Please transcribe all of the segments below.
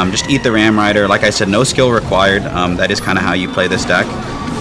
Just eat the Ram Rider. Like I said, no skill required. That is kind of how you play this deck.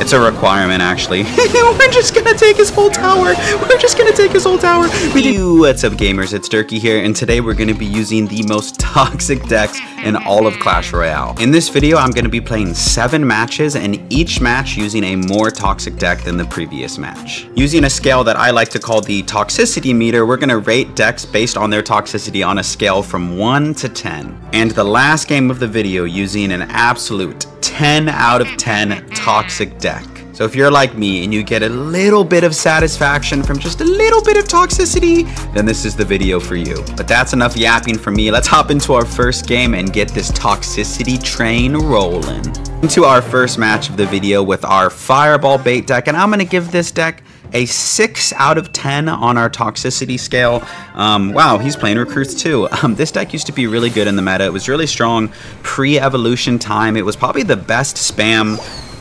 It's a requirement, actually. We're just gonna take his whole tower. We're just gonna take his whole tower. What's up, gamers? It's Durkee here, and today we're gonna be using the most toxic decks in all of Clash Royale. In this video, I'm gonna be playing 7 matches, and each match using a more toxic deck than the previous match. Using a scale that I like to call the toxicity meter, we're gonna rate decks based on their toxicity on a scale from 1 to 10. And the last game of the video using an absolute 10 out of 10 toxic deck. So if you're like me and you get a little bit of satisfaction from just a little bit of toxicity, then this is the video for you. But that's enough yapping for me. Let's hop into our first game and get this toxicity train rolling. Into our first match of the video with our Fireball bait deck, and I'm gonna give this deck a 6 out of 10 on our toxicity scale. Wow, he's playing recruits too. This deck used to be really good in the meta. It was really strong pre-evolution time. It was probably the best spam,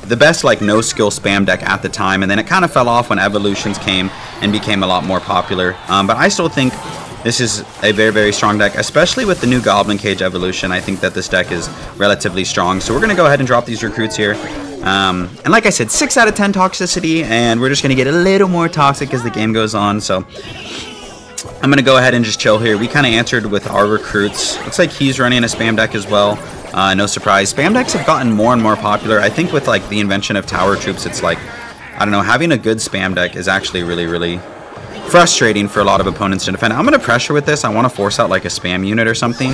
the best like no skill spam deck at the time, and then it kind of fell off when evolutions came and became a lot more popular. But I still think this is a very, very strong deck, especially with the new Goblin Cage evolution. I think that this deck is relatively strong. So we're gonna go ahead and drop these recruits here. And like I said, 6 out of 10 toxicity, and we're just going to get a little more toxic as the game goes on. So I'm going to go ahead and just chill here. We kind of answered with our recruits. Looks like he's running a spam deck as well. No surprise. Spam decks have gotten more and more popular. I think with like the invention of tower troops, it's like, I don't know, having a good spam deck is actually really, really frustrating for a lot of opponents to defend. I'm going to pressure with this. I want to force out like a spam unit or something.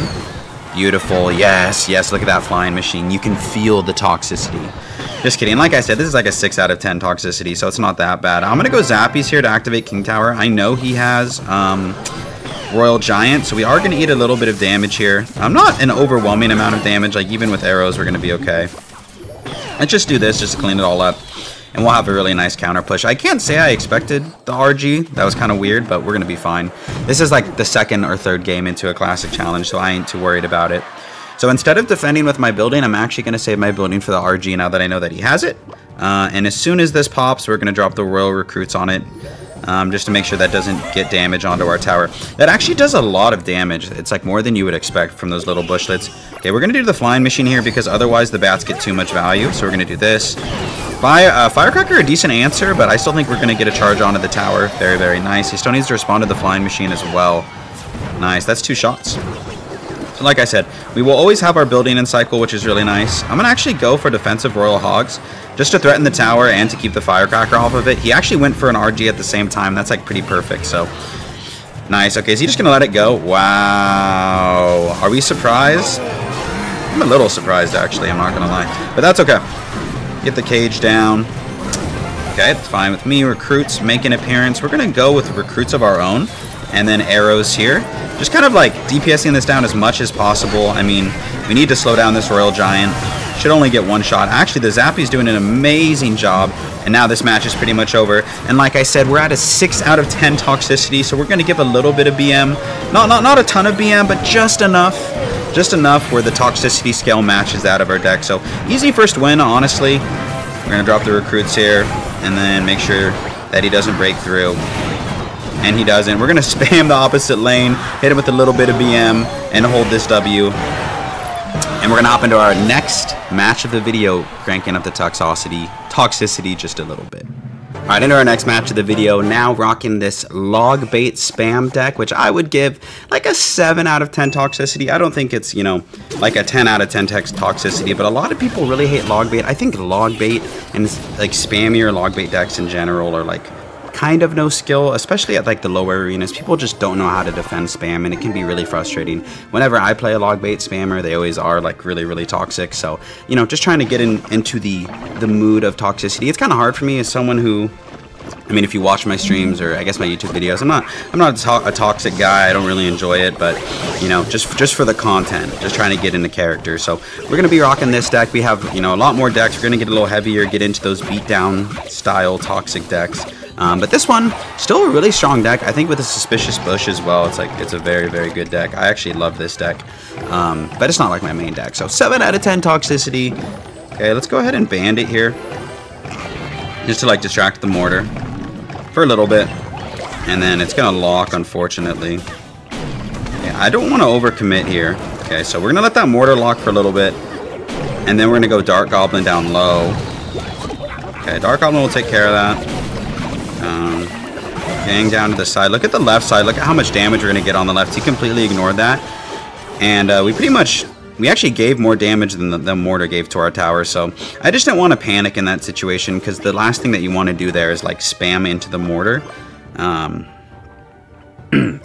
Beautiful. Yes, yes, look at that flying machine. You can feel the toxicity. Just kidding. Like I said, this is like a 6 out of 10 toxicity, so it's not that bad. I'm going to go Zappies here to activate King Tower. I know he has Royal Giant, so we are going to eat a little bit of damage here. Not an overwhelming amount of damage. Like, even with arrows, we're going to be okay. Let's just do this just to clean it all up, and we'll have a really nice counter push. I can't say I expected the RG. That was kind of weird, but we're going to be fine. This is like the second or third game into a classic challenge, so I ain't too worried about it. So instead of defending with my building, I'm actually going to save my building for the RG now that I know that he has it. And as soon as this pops, we're going to drop the Royal Recruits on it, just to make sure that doesn't get damage onto our tower. That actually does a lot of damage. It's like more than you would expect from those little bushlets. Okay, we're going to do the Flying Machine here because otherwise the bats get too much value. So we're going to do this. Firecracker, a decent answer, but I still think we're going to get a charge onto the tower. Very, very nice. He still needs to respond to the Flying Machine as well. Nice. That's 2 shots. So like I said, we will always have our building in cycle, which is really nice. I'm going to actually go for defensive Royal Hogs just to threaten the tower and to keep the Firecracker off of it. He actually went for an RG at the same time. That's like pretty perfect. So nice. Okay, is he just going to let it go? Wow. Are we surprised? I'm a little surprised, actually. I'm not going to lie. But that's okay. Get the cage down. Okay, it's fine with me. Recruits make an appearance. We're going to go with recruits of our own. And then arrows here. Just kind of like DPSing this down as much as possible. I mean, we need to slow down this Royal Giant. Should only get 1 shot. Actually, the Zappy's doing an amazing job. And now this match is pretty much over. And like I said, we're at a 6 out of 10 toxicity. So we're going to give a little bit of BM. Not a ton of BM, but just enough. Just enough where the toxicity scale matches that of our deck. So easy first win, honestly. We're going to drop the recruits here. And then make sure that he doesn't break through. And he doesn't. We're going to spam the opposite lane, hit him with a little bit of BM, and hold this W. And we're going to hop into our next match of the video, cranking up the toxicity just a little bit. Alright, into our next match of the video, now rocking this Log Bait Spam deck, which I would give like a 7 out of 10 toxicity. I don't think it's, you know, like a 10 out of 10 toxicity, but a lot of people really hate Log Bait. I think Log Bait and like spammier Log Bait decks in general are like kind of no skill, especially at like the lower arenas. People just don't know how to defend spam, and it can be really frustrating. Whenever I play a Log Bait spammer, they always are like really, really toxic. So, you know, just trying to get into the mood of toxicity. It's kind of hard for me as someone who, I mean, if you watch my streams or I guess my YouTube videos, I'm not a toxic guy. I don't really enjoy it, but you know, just for the content, just trying to get into character. So we're gonna be rocking this deck. We have, you know, a lot more decks. We're gonna get a little heavier, get into those beatdown style toxic decks. But this one, still a really strong deck. I think with a Suspicious Bush as well, it's a very, very good deck. I actually love this deck, but it's not like my main deck. So 7 out of 10 toxicity. Okay, let's go ahead and Bandit here, just to like distract the mortar for a little bit, and then it's gonna lock, unfortunately. Yeah, I don't want to overcommit here. Okay, so we're gonna let that mortar lock for a little bit, and then we're gonna go Dark Goblin down low. Okay, Dark Goblin will take care of that. Gang down to the side. Look at the left side. Look at how much damage we're gonna get on the left. He completely ignored that, and we actually gave more damage than the mortar gave to our tower. So I just didn't want to panic in that situation, because the last thing that you want to do there is like spam into the mortar.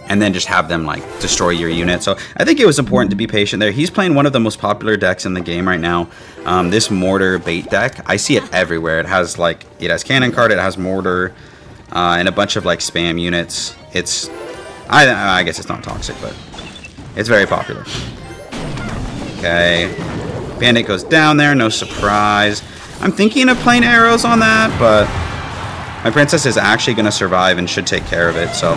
And then just have them like destroy your unit. So I think it was important to be patient there. He's playing one of the most popular decks in the game right now. This mortar bait deck, I see it everywhere. It has cannon card, it has mortar, and a bunch of like spam units. I guess it's not toxic, but it's very popular. Okay, Bandit goes down there, no surprise. I'm thinking of playing arrows on that, but my princess is actually going to survive and should take care of it, so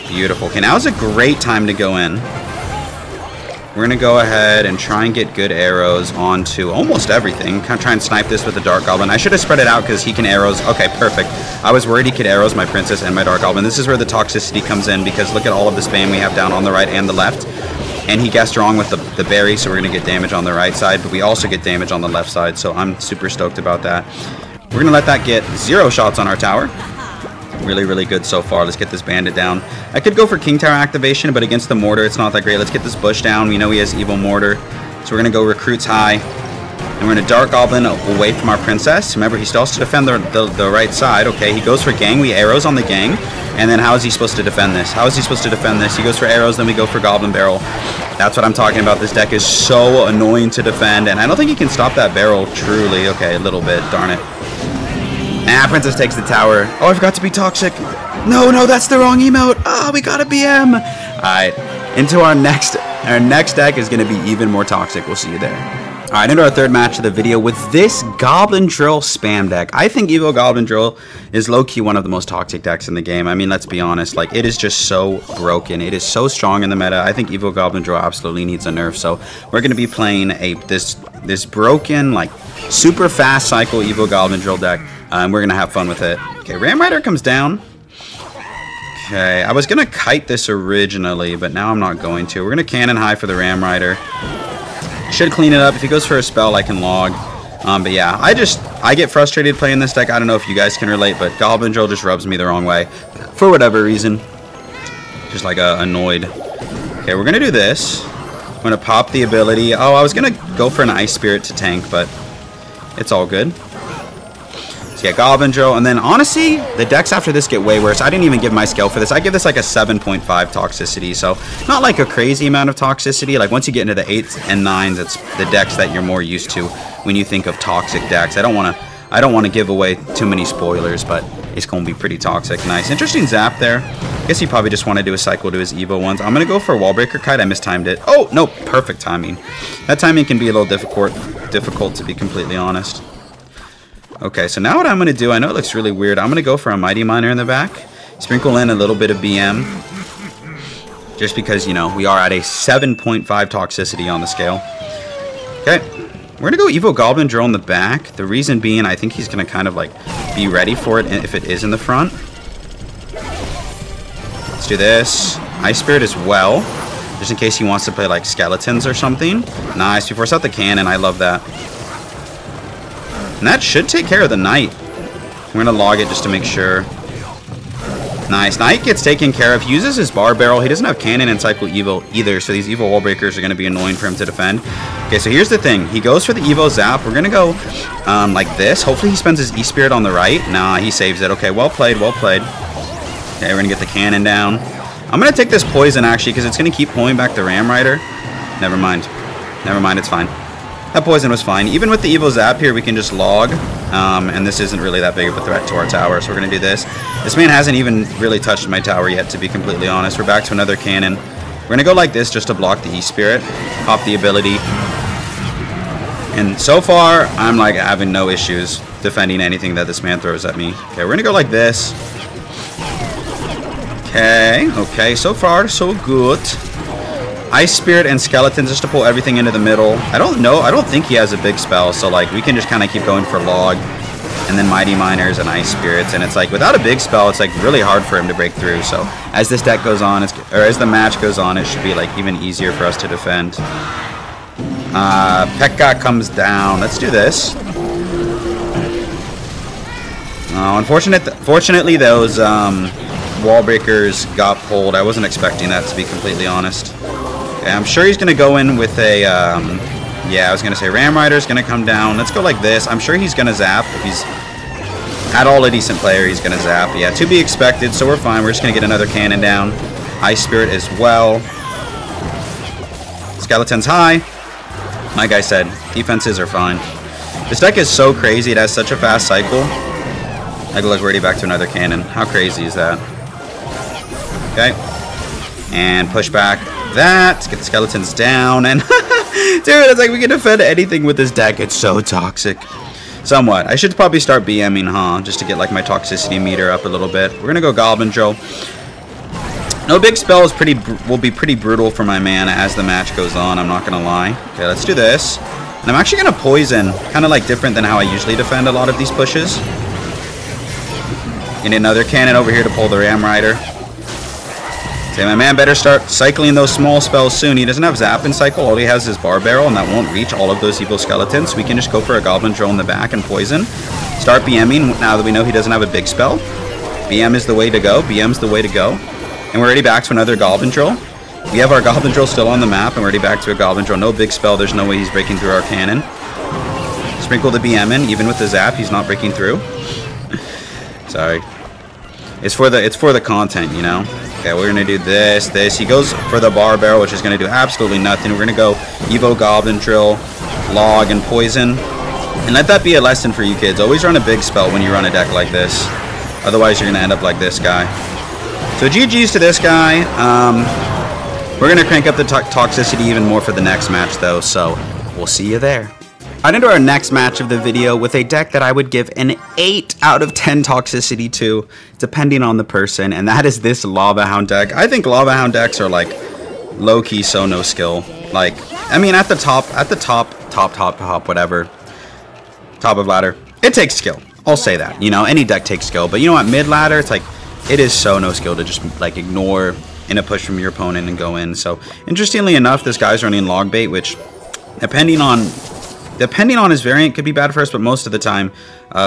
beautiful. Okay, now's a great time to go in. We're going to go ahead and try and get good arrows onto almost everything. Kind of try and snipe this with the Dark Goblin. I should have spread it out because he can arrows. Okay, perfect. I was worried he could arrows my princess and my Dark Goblin. This is where the toxicity comes in, because look at all of the spam we have down on the right and the left. And he guessed wrong with the berry, so we're going to get damage on the right side, but we also get damage on the left side, so I'm super stoked about that. We're going to let that get 0 shots on our tower. Really, really good so far. Let's get this bandit down. I could go for King Tower activation, but against the mortar, it's not that great. Let's get this bush down. We know he has evil mortar, so we're going to go recruits high. And we're going to Dark Goblin away from our princess. Remember, he still has to defend the right side. Okay, he goes for gang. We arrows on the gang. And then how is he supposed to defend this? How is he supposed to defend this? He goes for arrows, then we go for Goblin Barrel. That's what I'm talking about. This deck is so annoying to defend, and I don't think he can stop that barrel truly. Okay, a little bit. Darn it. Ah, Princess takes the tower. Oh, I forgot to be toxic. No, that's the wrong emote. Oh, we got a BM. All right, into our next deck is going to be even more toxic. We'll see you there. All right, into our third match of the video with this Goblin Drill spam deck. I think Evo Goblin Drill is low-key one of the most toxic decks in the game. I mean, let's be honest. Like, it is just so broken. It is so strong in the meta. I think Evo Goblin Drill absolutely needs a nerf. So we're going to be playing this broken, like, super fast cycle Evo Goblin Drill deck. And we're going to have fun with it. Okay, Ram Rider comes down. Okay, I was going to kite this originally, but now I'm not going to. We're going to cannon high for the Ram Rider. Should clean it up. If he goes for a spell, I can log. But yeah, I get frustrated playing this deck. I don't know if you guys can relate, but Goblin Drill just rubs me the wrong way. For whatever reason. Just like annoyed. Okay, we're going to do this. I'm going to pop the ability. Oh, I was going to go for an Ice Spirit to tank, but it's all good. So yeah, Goblin Drill, and then honestly, the decks after this get way worse. I didn't even give my scale for this. I give this like a 7.5 toxicity, so not like a crazy amount of toxicity. Like once you get into the 8s and 9s, it's the decks that you're more used to when you think of toxic decks. I don't want to give away too many spoilers, but it's going to be pretty toxic. Nice, interesting zap there. I guess he probably just wanted to do a cycle to his Evo ones. I'm gonna go for Wallbreaker Kite. I mistimed it. Oh no, perfect timing. That timing can be a little difficult to be completely honest. Okay, so now what I'm going to do, I know it looks really weird. I'm going to go for a Mighty Miner in the back. Sprinkle in a little bit of BM. Just because, you know, we are at a 7.5 toxicity on the scale. Okay, we're going to go Evo Goblin Drill in the back. The reason being, I think he's going to kind of, like, be ready for it if it is in the front. Let's do this. Ice Spirit as well. Just in case he wants to play, like, skeletons or something. Nice, we force out the cannon. I love that. And that should take care of the Knight. We're going to log it just to make sure. Nice. Knight gets taken care of. He uses his Bar Barrel. He doesn't have Cannon and Cycle Evo either, so these Evo Wall Breakers are going to be annoying for him to defend. Okay, so here's the thing. He goes for the Evo Zap. We're going to go like this. Hopefully he spends his E-Spirit on the right. Nah, he saves it. Okay, well played, well played. Okay, we're going to get the Cannon down. I'm going to take this Poison, actually, because it's going to keep pulling back the Ram Rider. Never mind. Never mind, it's fine. That Poison was fine. Even with the Evo Zap here, we can just log. And this isn't really that big of a threat to our tower, so we're going to do this. This man hasn't even really touched my tower yet, to be completely honest. We're back to another cannon. We're going to go like this just to block the E-Spirit. Pop the ability. And so far, I'm like having no issues defending anything that this man throws at me. Okay, we're going to go like this. Okay, so far, so good. Ice Spirit and Skeletons just to pull everything into the middle. I don't think he has a big spell, so like we can just kind of keep going for log. and then Mighty Miners and Ice Spirits, and it's like without a big spell, it's like really hard for him to break through. So as this deck goes on, or as the match goes on, it should be like even easier for us to defend. Pekka comes down. Let's do this. Unfortunately, those wall breakers got pulled. I wasn't expecting that, to be completely honest. Okay, I'm sure he's going to go in with a, yeah, I was going to say Ram Rider's going to come down. Let's go like this. I'm sure he's going to zap. If he's at all a decent player, he's going to zap. Yeah, to be expected, so we're fine. We're just going to get another cannon down. Ice Spirit as well. Skeleton's high. Like I said, defenses are fine. This deck is so crazy. It has such a fast cycle. Like, look, we're already back to another cannon. How crazy is that? Okay. And push back that. Get the skeletons down. And, dude, it's like we can defend anything with this deck. It's so toxic. Somewhat. I should probably start BMing, huh? Just to get, like, my toxicity meter up a little bit. We're going to go Goblin Drill. No big spell is will be pretty brutal for my mana as the match goes on. I'm not going to lie. Okay, let's do this. And I'm actually going to poison. Kind of, like, different than how I usually defend a lot of these pushes. Get another cannon over here to pull the Ram Rider. Say, my man better start cycling those small spells soon. He doesn't have Zap in cycle. All he has is Bar Barrel, and that won't reach all of those evil skeletons. So we can just go for a Goblin Drill in the back and poison. Start BMing now that we know he doesn't have a big spell. BM is the way to go. BM's the way to go. And we're already back to another Goblin Drill. We have our Goblin Drill still on the map, and we're already back to a Goblin Drill. No big spell. There's no way he's breaking through our cannon. Sprinkle the BM in. Even with the Zap, he's not breaking through. Sorry. It's for the content, you know. Okay, we're gonna do this. He goes for the Bar Barrel, which is gonna do absolutely nothing. We're gonna go Evo Goblin Drill, Log, and Poison. And let that be a lesson for you kids. Always run a big spell when you run a deck like this. Otherwise, you're gonna end up like this guy. So GG's to this guy. We're gonna crank up the toxicity even more for the next match, though. So we'll see you there. Right into our next match of the video with a deck that I would give an 8 out of 10 toxicity to, depending on the person, and that is this Lava Hound deck. I think Lava Hound decks are like low-key so no skill. Like, I mean, at the top, whatever, top of ladder, it takes skill. I'll say that. You know, any deck takes skill, but you know what, mid ladder, it's like it is so no skill to just like ignore in a push from your opponent and go in. So interestingly enough, this guy's running Log Bait, which depending on his variant could be bad for us, but most of the time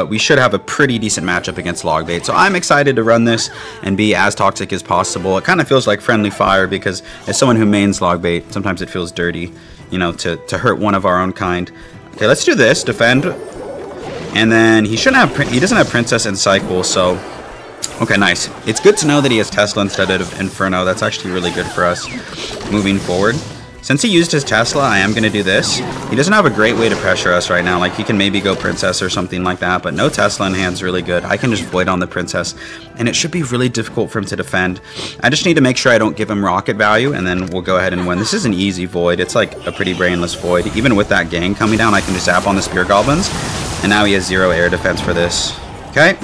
we should have a pretty decent matchup against Log Bait. So I'm excited to run this and be as toxic as possible. It kind of feels like friendly fire because as someone who mains Log Bait, sometimes it feels dirty, you know, to hurt one of our own kind. Okay, let's do this. Defend. And then he doesn't have Princess in cycle, so okay, nice. It's good to know that he has Tesla instead of Inferno. That's actually really good for us moving forward. Since he used his Tesla, I am going to do this. He doesn't have a great way to pressure us right now. Like, he can maybe go Princess or something like that, but no Tesla in hand's really good. I can just Void on the Princess, and it should be really difficult for him to defend. I just need to make sure I don't give him Rocket value, and then we'll go ahead and win. This is an easy Void. It's like a pretty brainless Void. Even with that gang coming down, I can just zap on the Spear Goblins, and now he has 0 air defense for this. Okay.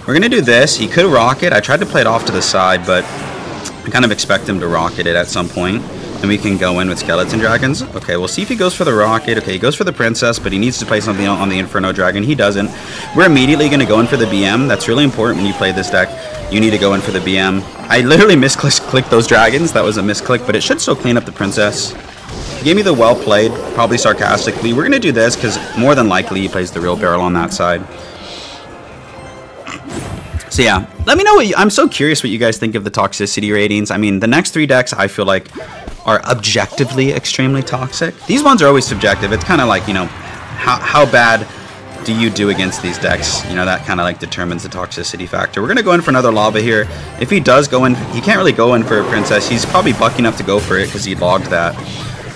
We're going to do this. He could Rocket. I tried to play it off to the side, but I kind of expect him to Rocket it at some point. And we can go in with Skeleton Dragons. Okay, we'll see if he goes for the Rocket. Okay, he goes for the Princess, but he needs to play something on the Inferno Dragon. He doesn't. We're immediately going to go in for the BM. That's really important when you play this deck. You need to go in for the BM. I literally misclicked those dragons. That was a misclick, but it should still clean up the Princess. He gave me the well played, probably sarcastically. We're going to do this because more than likely he plays the real barrel on that side. So yeah, let me know I'm so curious what you guys think of the toxicity ratings. I mean, the next 3 decks I feel like are objectively extremely toxic. These ones are always subjective. It's kind of like, you know, how bad do you do against these decks? You know, that kind of like determines the toxicity factor. We're going to go in for another Lava here. If he does go in, he can't really go in for a Princess. He's probably bucking up to go for it because he logged that.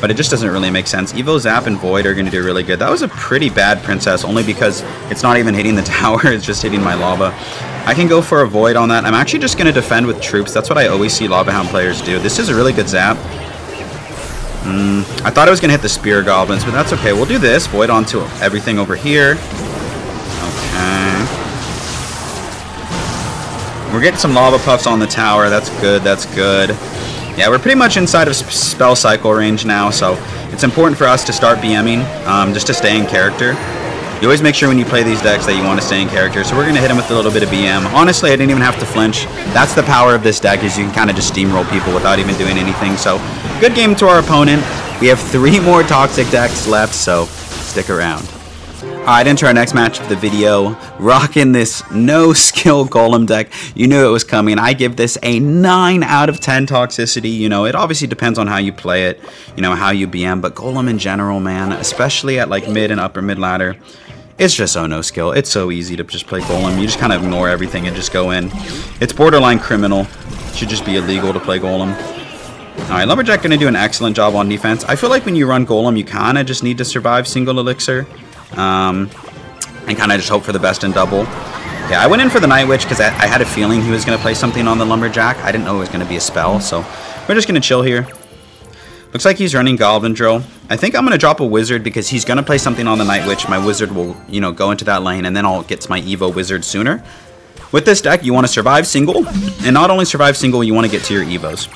But it just doesn't really make sense. Evo, Zap, and Void are going to do really good. That was a pretty bad Princess, only because it's not even hitting the tower. It's just hitting my Lava. I can go for a Void on that. I'm actually just going to defend with troops. That's what I always see Lava Hound players do. This is a really good Zap. I thought I was going to hit the Spear Goblins, but that's okay. We'll do this. Void onto everything over here. Okay. We're getting some Lava Puffs on the tower. That's good. That's good. Yeah, we're pretty much inside of spell cycle range now, so it's important for us to start BMing just to stay in character. You always make sure when you play these decks that you want to stay in character. So we're going to hit him with a little bit of BM. Honestly, I didn't even have to flinch. That's the power of this deck, is you can kind of just steamroll people without even doing anything. So good game to our opponent. We have 3 more toxic decks left, so stick around. Alright, into our next match of the video. Rocking this no-skill Golem deck. You knew it was coming. I give this a 9 out of 10 toxicity. You know, it obviously depends on how you play it, you know, how you BM, but Golem in general, man, especially at like mid and upper mid ladder, it's just so no skill. It's so easy to just play Golem. You just kind of ignore everything and just go in. It's borderline criminal. It should just be illegal to play Golem. Alright, Lumberjack going to do an excellent job on defense. I feel like when you run Golem, you kind of just need to survive single Elixir. And kind of just hope for the best in double. Okay, I went in for the Night Witch because I had a feeling he was going to play something on the Lumberjack. I didn't know it was going to be a spell, so we're just going to chill here. Looks like he's running Goblin Drill. I think I'm going to drop a Wizard because he's going to play something on the Night Witch. My Wizard will, you know, go into that lane, and then I'll get to my Evo Wizard sooner. With this deck, you want to survive single, and not only survive single, you want to get to your Evos.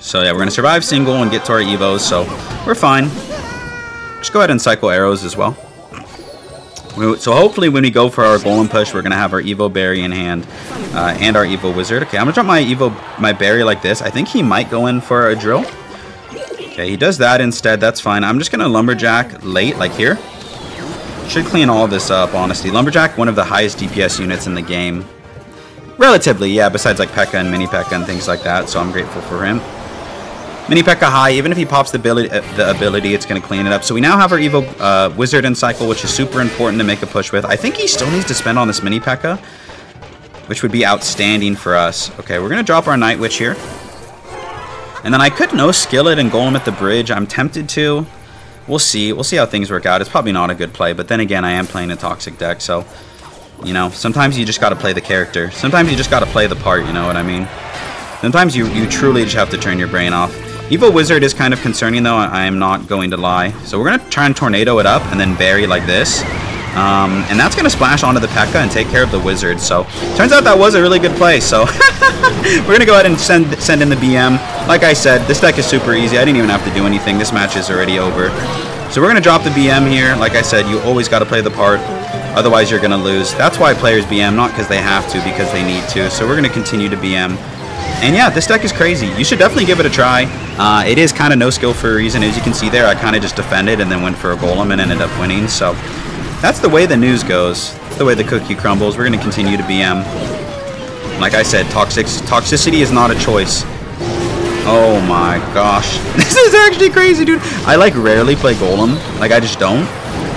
So yeah, we're going to survive single and get to our Evos, so we're fine. Just go ahead and cycle arrows as well. So hopefully when we go for our Golem push, we're going to have our Evo Berry in hand and our Evo Wizard. Okay, I'm going to drop my Berry like this. I think he might go in for a Drill. Okay, he does that instead. That's fine. I'm just going to Lumberjack late, like here. Should clean all this up, honestly. Lumberjack, one of the highest DPS units in the game. Relatively, yeah, besides like P.E.K.K.A. and Mini P.E.K.K.A. and things like that, so I'm grateful for him. Mini P.E.K.K.A. high, even if he pops the ability, it's going to clean it up. So we now have our Evo Wizard in cycle, which is super important to make a push with. I think he still needs to spend on this Mini P.E.K.K.A., which would be outstanding for us. Okay, we're going to drop our Night Witch here. And then I could no-skill it and Golem at the bridge. I'm tempted to. We'll see. We'll see how things work out. It's probably not a good play, but then again, I am playing a toxic deck, so, you know, sometimes you just got to play the character. Sometimes you just got to play the part, you know what I mean? Sometimes you truly just have to turn your brain off. Evo Wizard is kind of concerning, though. I am not going to lie. So we're going to try and Tornado it up and then bury like this. And that's going to splash onto the P.E.K.K.A. and take care of the Wizard. So turns out that was a really good play. So we're going to go ahead and send in the BM. Like I said, this deck is super easy. I didn't even have to do anything. This match is already over. So we're going to drop the BM here. Like I said, you always got to play the part. Otherwise, you're going to lose. That's why players BM, not because they have to, because they need to. So we're going to continue to BM. And yeah, this deck is crazy. You should definitely give it a try. It is kind of no skill for a reason. As you can see there, I kind of just defended and then went for a Golem and ended up winning. So that's the way the news goes. That's the way the cookie crumbles. We're going to continue to BM. Like I said, toxicity is not a choice. Oh my gosh. This is actually crazy, dude. I like rarely play Golem. Like I just don't.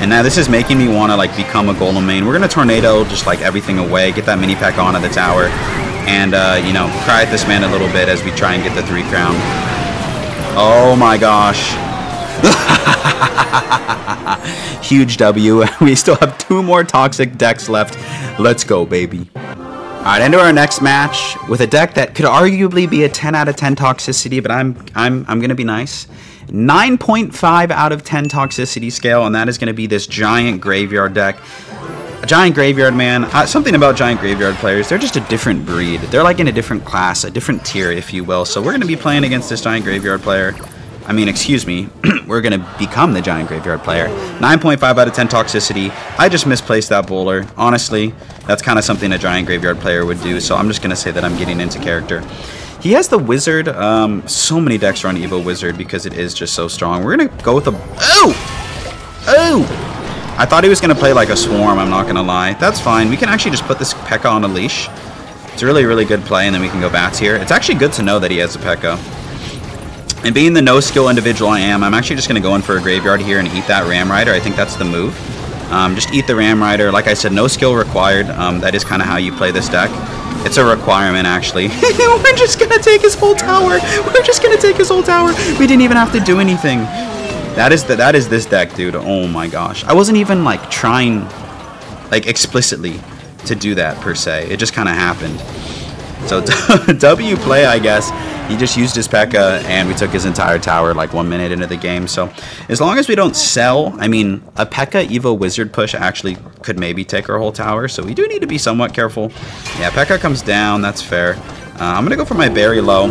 And now this is making me want to like become a Golem main. We're going to Tornado just like everything away. Get that Mini P.E.K.K.A. onto the tower. And, you know, cry at this man a little bit as we try and get the 3 crown. Oh my gosh. Huge W. We still have 2 more toxic decks left. Let's go, baby. Alright, into our next match with a deck that could arguably be a 10 out of 10 toxicity, but I'm gonna be nice. 9.5 out of 10 toxicity scale, and that is gonna be this giant graveyard deck. A giant graveyard, man. Something about giant graveyard players, they're just a different breed. They're like in a different class, a different tier, if you will. So we're going to be playing against this giant graveyard player. I mean, excuse me. We're going to become the giant graveyard player. 9.5 out of 10 toxicity. I just misplaced that bowler. Honestly, that's kind of something a giant graveyard player would do. So I'm just going to say that I'm getting into character. He has the Wizard. So many decks run Evo Wizard because it is just so strong. We're going to go with a... Oh! Oh! I thought he was going to play like a Swarm, I'm not going to lie. That's fine. We can actually just put this P.E.K.K.A. on a leash. It's a really, really good play, and then we can go bats here. It's actually good to know that he has a P.E.K.K.A. And being the no-skill individual I am, I'm actually just going to go in for a Graveyard here and eat that Ram Rider. I think that's the move. Just eat the Ram Rider. Like I said, no skill required. That is kind of how you play this deck. It's a requirement, actually. We're just going to take his whole tower. We're just going to take his whole tower. We didn't even have to do anything. That is this deck, dude. Oh my gosh. I wasn't even like trying like explicitly to do that per se. It just kind of happened. So W play, I guess. He just used his P.E.K.K.A. and we took his entire tower like 1 minute into the game. So as long as we don't sell, I mean, a P.E.K.K.A. Evo Wizard push actually could maybe take our whole tower. So we do need to be somewhat careful. Yeah, P.E.K.K.A. comes down. That's fair. I'm going to go for my Berry low.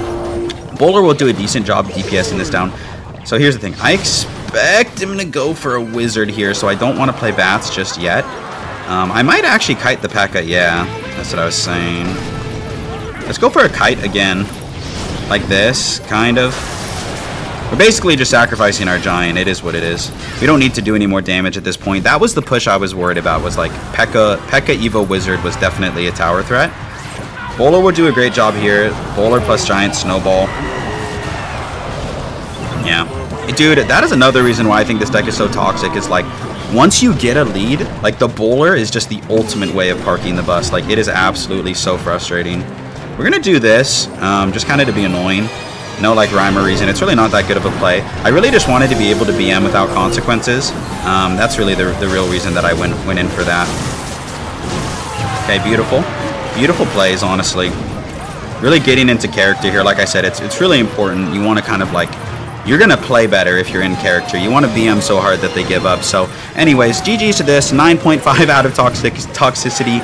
Bowler will do a decent job DPSing this down. So here's the thing. expect him to go for a wizard here, so I don't want to play bats just yet. I might actually kite the P.E.K.K.A. Yeah, that's what I was saying. Let's go for a kite again. Like this, kind of. We're basically just sacrificing our giant. It is what it is. We don't need to do any more damage at this point. That was the push I was worried about, was like P.E.K.K.A. Evo Wizard was definitely a tower threat. Bowler will do a great job here. Bowler plus giant snowball. Yeah. Dude, that is another reason why I think this deck is so toxic, is like, once you get a lead, like the bowler is just the ultimate way of parking the bus. Like, it is absolutely so frustrating. We're gonna do this, just kind of to be annoying. No, like, rhyme or reason. It's really not that good of a play. I really just wanted to be able to BM without consequences. That's really the real reason that I went in for that. Okay, beautiful. Beautiful plays, honestly. Really getting into character here. Like I said, it's really important. You want to kind of, like, you're going to play better if you're in character. You want to BM so hard that they give up. So, anyways, GG's to this. 9.5 out of toxicity.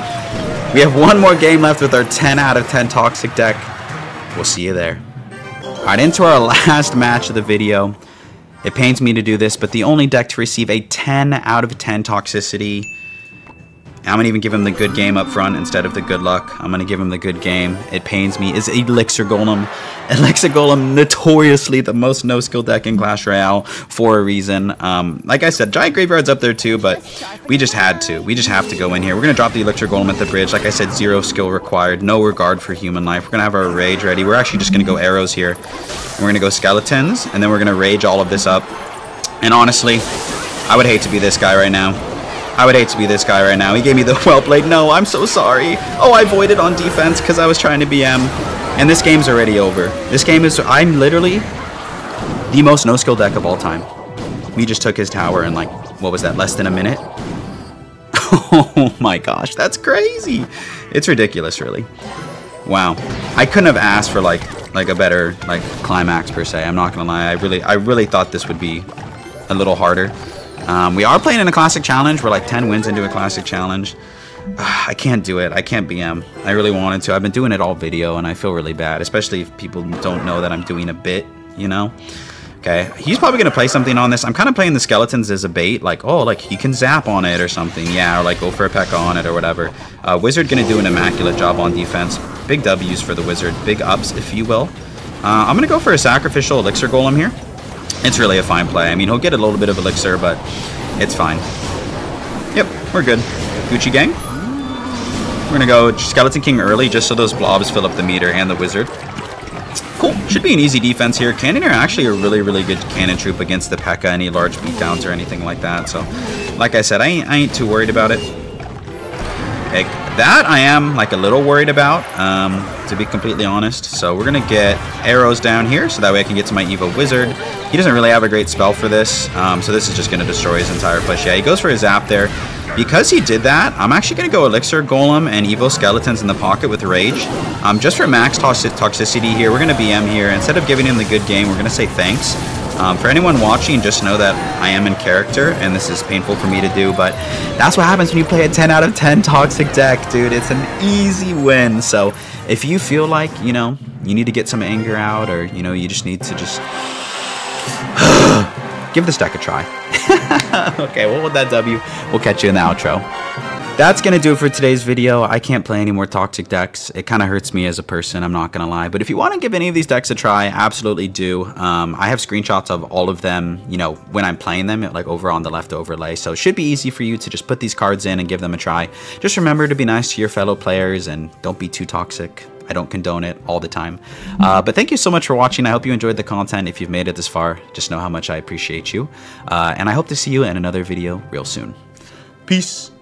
We have one more game left with our 10 out of 10 toxic deck. We'll see you there. Alright, into our last match of the video. It pains me to do this, but the only deck to receive a 10 out of 10 toxicity. I'm going to even give him the good game up front instead of the good luck. I'm going to give him the good game. It pains me. Is Elixir Golem. Elixir Golem, notoriously the most no-skill deck in Clash Royale for a reason. Like I said, Giant Graveyard's up there too, but we just had to. We just have to go in here. We're going to drop the Elixir Golem at the bridge. Like I said, 0 skill required. No regard for human life. We're going to have our Rage ready. We're actually just going to go arrows here. We're going to go Skeletons, and then we're going to Rage all of this up. And honestly, I would hate to be this guy right now. I would hate to be this guy right now. He gave me the well played. No, I'm so sorry. Oh, I voided on defense because I was trying to BM. And this game's already over. This game is... I'm literally the most no-skill deck of all time. We just took his tower in, like, what was that, less than a minute? Oh my gosh, that's crazy. It's ridiculous, really. Wow. I couldn't have asked for, like a better, like, climax, per se. I'm not going to lie. I really thought this would be a little harder. We are playing in a classic challenge. We're like 10 wins into a classic challenge. I can't do it. I can't BM. I really wanted to. I've been doing it all video, and I feel really bad, especially if people don't know that I'm doing a bit, you know? Okay, he's probably going to play something on this. I'm kind of playing the Skeletons as a bait, like, oh, like, he can zap on it or something. Yeah, or, like, go for a P.E.K.K.A. on it or whatever. Wizard going to do an immaculate job on defense. Big W's for the Wizard. Big ups, if you will. I'm going to go for a Sacrificial Elixir Golem here. It's really a fine play. I mean, he'll get a little bit of Elixir, but it's fine. Yep, we're good. Gucci gang. We're going to go Skeleton King early just so those blobs fill up the meter and the Wizard. Cool. Should be an easy defense here. Cannon are actually a really, really good cannon troop against the P.E.K.K.A. any large beatdowns or anything like that. So, like I said, I ain't too worried about it. Like, that I am, like, a little worried about, to be completely honest. So we're going to get arrows down here so that way I can get to my Evo Wizard. He doesn't really have a great spell for this, so this is just going to destroy his entire push. Yeah, he goes for his zap there. Because he did that, I'm actually going to go Elixir Golem and Evo Skeletons in the pocket with Rage. Just for max toxicity here, we're going to BM here. Instead of giving him the good game, we're going to say thanks. For anyone watching, just know that I am in character, and this is painful for me to do, but that's what happens when you play a 10 out of 10 toxic deck, dude. It's an easy win. So if you feel like, you know, you need to get some anger out, or, you know, you just need to just give this deck a try. Okay, well, with that W, we'll catch you in the outro. That's going to do it for today's video. I can't play any more toxic decks. It kind of hurts me as a person, I'm not going to lie. But if you want to give any of these decks a try, absolutely do. I have screenshots of all of them, you know, when I'm playing them, like over on the left overlay. So it should be easy for you to just put these cards in and give them a try. Just remember to be nice to your fellow players and don't be too toxic. I don't condone it all the time. But thank you so much for watching. I hope you enjoyed the content. If you've made it this far, just know how much I appreciate you. And I hope to see you in another video real soon. Peace.